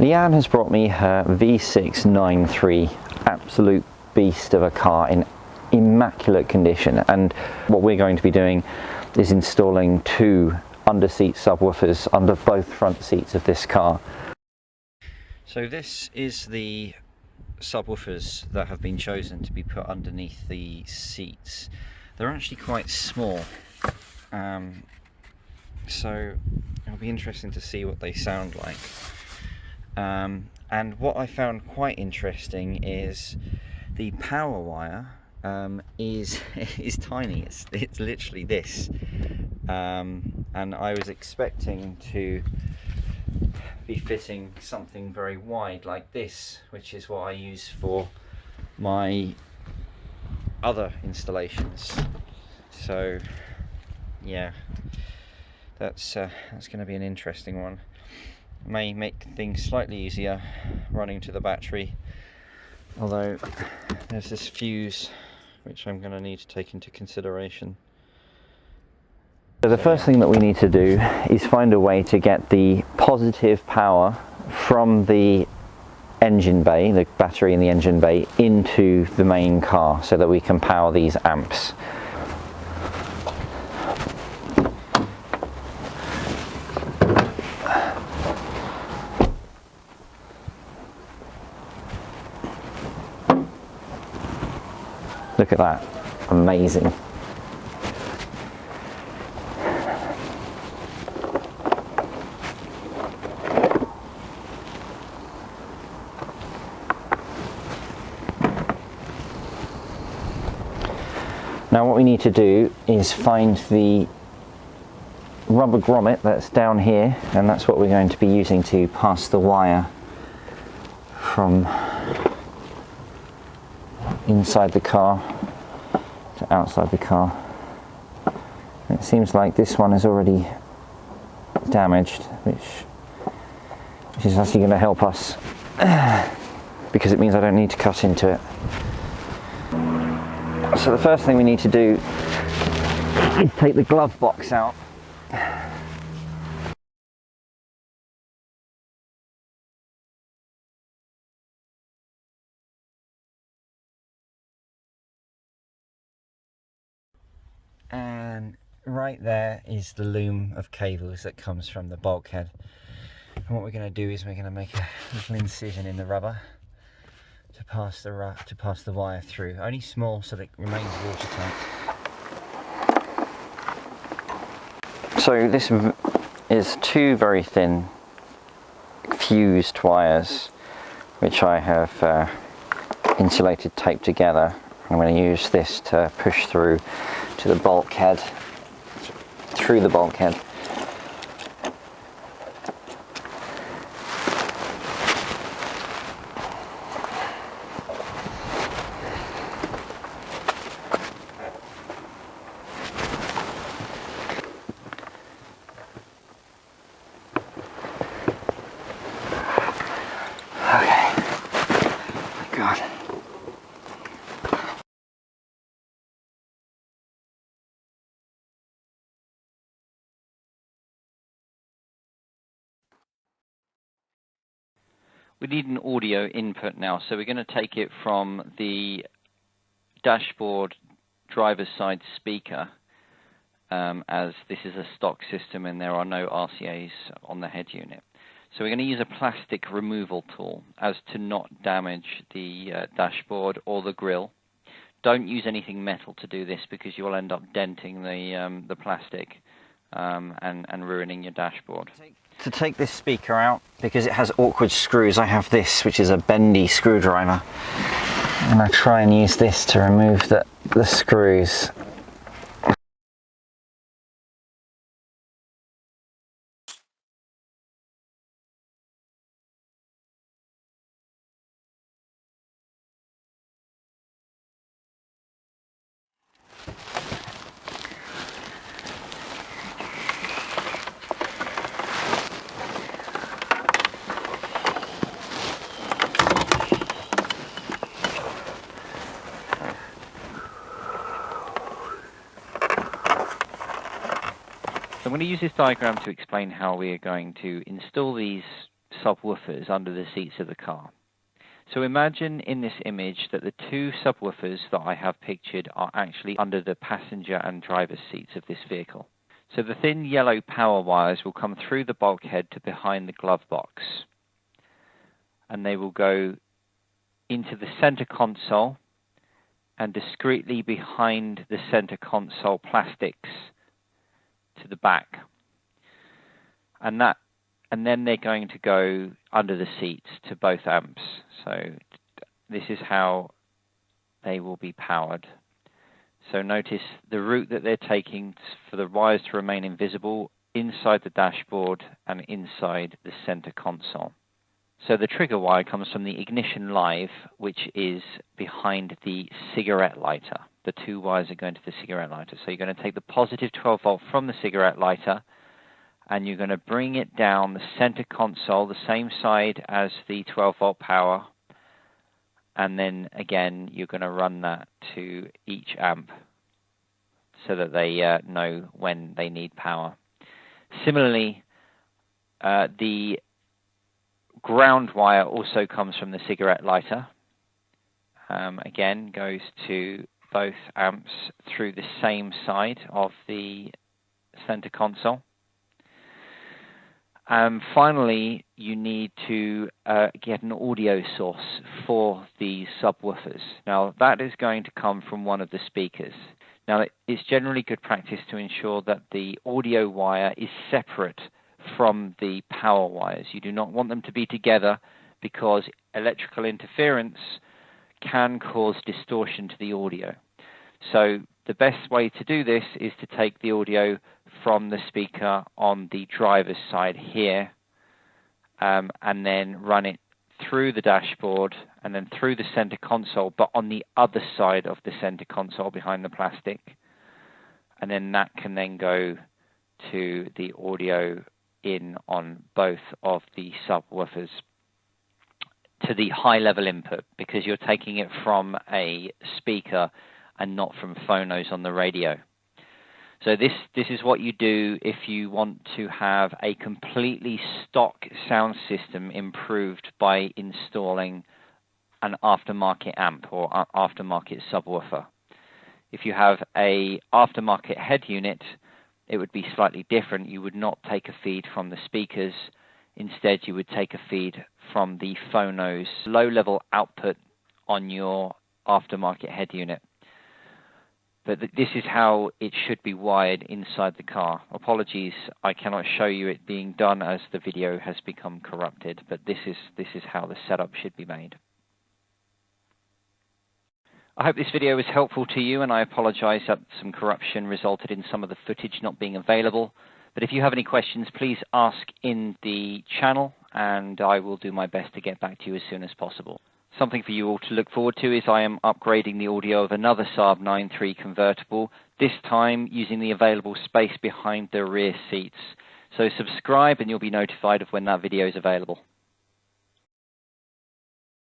Leanne has brought me her V693, absolute beast of a car in immaculate condition, and what we're going to be doing is installing two under-seat subwoofers under both front seats of this car. So this is the subwoofers that have been chosen to be put underneath the seats. They're actually quite small, so it'll be interesting to see what they sound like. And what I found quite interesting is the power wire is tiny. It's literally this, and I was expecting to be fitting something very wide like this, which is what I use for my other installations. So yeah, that's going to be an interesting one. May make things slightly easier running to the battery, although there's this fuse which I'm going to need to take into consideration. So the first thing that we need to do is find a way to get the positive power from the engine bay, the battery in the engine bay, into the main car so that we can power these amps. Look at that, amazing. Now what we need to do is find the rubber grommet that's down here, and that's what we're going to be using to pass the wire from inside the car to outside the car. And it seems like this one is already damaged, which is actually going to help us because it means I don't need to cut into it. So the first thing we need to do is take the glove box out. And right there is the loom of cables that comes from the bulkhead. And what we're going to do is we're going to make a little incision in the rubber to pass the wire through. Only small, so that it remains watertight. So this is two very thin fused wires which I have insulated tape together. I'm going to use this to push through to the bulkhead, through the bulkhead. We need an audio input now, so we're going to take it from the dashboard driver's side speaker, as this is a stock system and there are no RCAs on the head unit. So we're going to use a plastic removal tool as to not damage the dashboard or the grille. Don't use anything metal to do this because you will end up denting the plastic and ruining your dashboard. To take this speaker out, because it has awkward screws, I have this, which is a bendy screwdriver. And I try and use this to remove the screws. So I'm going to use this diagram to explain how we are going to install these subwoofers under the seats of the car. So imagine in this image that the two subwoofers that I have pictured are actually under the passenger and driver's seats of this vehicle. So the thin yellow power wires will come through the bulkhead to behind the glove box, and they will go into the center console and discreetly behind the center console plastics to the back. And then they're going to go under the seats to both amps. So this is how they will be powered. So notice the route that they're taking for the wires to remain invisible inside the dashboard and inside the center console. So the trigger wire comes from the ignition live, which is behind the cigarette lighter. The two wires are going to the cigarette lighter. So you're going to take the positive 12 volt from the cigarette lighter, and you're going to bring it down the center console, the same side as the 12 volt power, and then again you're going to run that to each amp so that they know when they need power. Similarly, the ground wire also comes from the cigarette lighter. Again, goes to both amps through the same side of the center console. Finally, you need to get an audio source for these subwoofers. Now, that is going to come from one of the speakers. Now, it's generally good practice to ensure that the audio wire is separate from the power wires. You do not want them to be together because electrical interference can cause distortion to the audio. So the best way to do this is to take the audio from the speaker on the driver's side here, and then run it through the dashboard and then through the center console, but on the other side of the center console behind the plastic. And then that can then go to the audio in on both of the subwoofers to the high level input, because you're taking it from a speaker and not from phonos on the radio. So this is what you do if you want to have a completely stock sound system improved by installing an aftermarket amp or aftermarket subwoofer. If you have a aftermarket head unit, it would be slightly different. You would not take a feed from the speakers. Instead, you would take a feed from the phonos low-level output on your aftermarket head unit. But this is how it should be wired inside the car. Apologies, I cannot show you it being done as the video has become corrupted, but this is how the setup should be made. I hope this video was helpful to you, and I apologize that some corruption resulted in some of the footage not being available. But if you have any questions, please ask in the channel, and I will do my best to get back to you as soon as possible. Something for you all to look forward to is I am upgrading the audio of another Saab 9.3 convertible, this time using the available space behind the rear seats. So subscribe and you'll be notified of when that video is available.